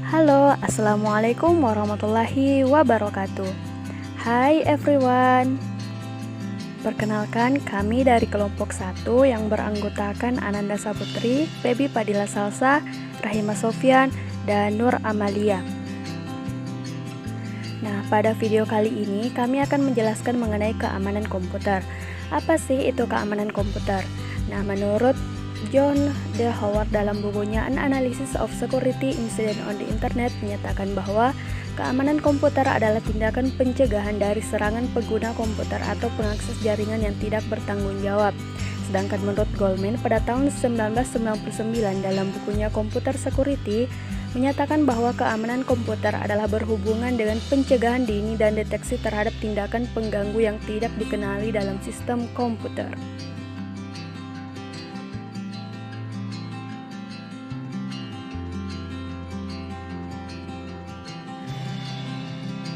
Halo, Assalamualaikum warahmatullahi wabarakatuh. Hai everyone. Perkenalkan, kami dari kelompok 1 yang beranggotakan Ananda Saputri, Febi Padilla Salsa, Rahima Sofyan, dan Nur Amalia. Nah, pada video kali ini kami akan menjelaskan mengenai keamanan komputer. Apa sih itu keamanan komputer? Nah, menurut John D. Howard dalam bukunya An Analysis of Security Incident on the Internet menyatakan bahwa keamanan komputer adalah tindakan pencegahan dari serangan pengguna komputer atau pengakses jaringan yang tidak bertanggung jawab. Sedangkan menurut Goldman pada tahun 1999 dalam bukunya Computer Security menyatakan bahwa keamanan komputer adalah berhubungan dengan pencegahan dini dan deteksi terhadap tindakan pengganggu yang tidak dikenali dalam sistem komputer.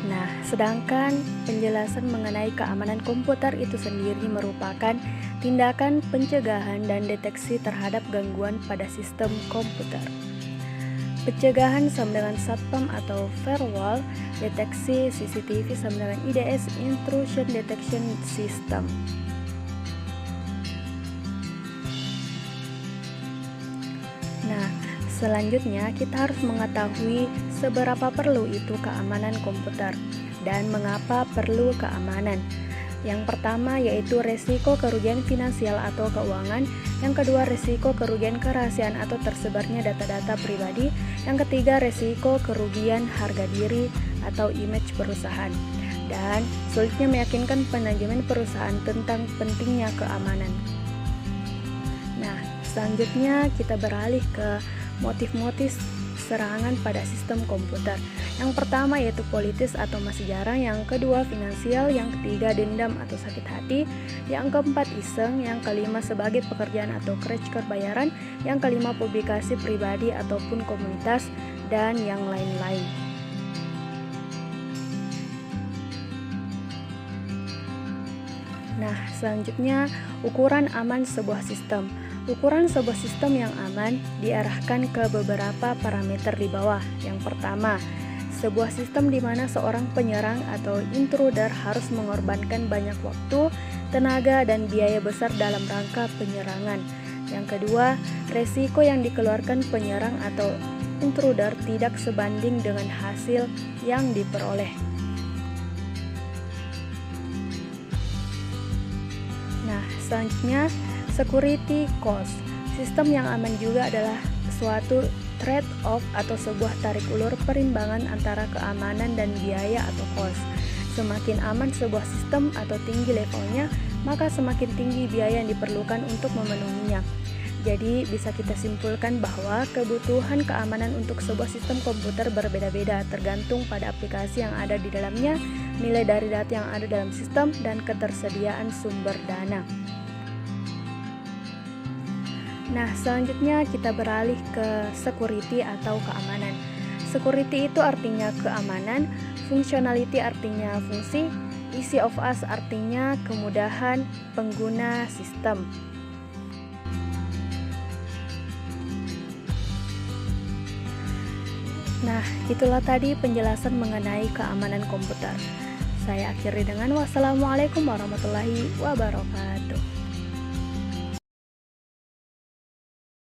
Nah, sedangkan penjelasan mengenai keamanan komputer itu sendiri merupakan tindakan pencegahan dan deteksi terhadap gangguan pada sistem komputer. Pencegahan sama dengan satpam atau firewall, deteksi CCTV sama dengan IDS Intrusion Detection System. Nah, selanjutnya kita harus mengetahui seberapa perlu itu keamanan komputer dan mengapa perlu keamanan. Yang pertama yaitu resiko kerugian finansial atau keuangan, yang kedua resiko kerugian kerahasiaan atau tersebarnya data-data pribadi, yang ketiga resiko kerugian harga diri atau image perusahaan, dan sulitnya meyakinkan manajemen perusahaan tentang pentingnya keamanan. Nah, selanjutnya kita beralih ke motif-motif serangan pada sistem komputer. Yang pertama yaitu politis atau masih jarang, yang kedua finansial, yang ketiga dendam atau sakit hati, yang keempat iseng, yang kelima sebagai pekerjaan atau crash bayaran, yang kelima publikasi pribadi ataupun komunitas, dan yang lain-lain. Nah, selanjutnya ukuran aman sebuah sistem. Ukuran sebuah sistem yang aman diarahkan ke beberapa parameter di bawah. Yang pertama, sebuah sistem di mana seorang penyerang atau intruder harus mengorbankan banyak waktu, tenaga, dan biaya besar dalam rangka penyerangan. Yang kedua, resiko yang dikeluarkan penyerang atau intruder tidak sebanding dengan hasil yang diperoleh. Nah, selanjutnya security cost. Sistem yang aman juga adalah suatu trade-off atau sebuah tarik ulur perimbangan antara keamanan dan biaya atau cost. Semakin aman sebuah sistem atau tinggi levelnya, maka semakin tinggi biaya yang diperlukan untuk memenuhinya. Jadi bisa kita simpulkan bahwa kebutuhan keamanan untuk sebuah sistem komputer berbeda-beda tergantung pada aplikasi yang ada di dalamnya, nilai dari data yang ada dalam sistem, dan ketersediaan sumber dana. Nah, selanjutnya kita beralih ke security atau keamanan. Security itu artinya keamanan, functionality artinya fungsi, easy of us artinya kemudahan pengguna sistem. Nah, itulah tadi penjelasan mengenai keamanan komputer. Saya akhiri dengan wassalamualaikum warahmatullahi wabarakatuh.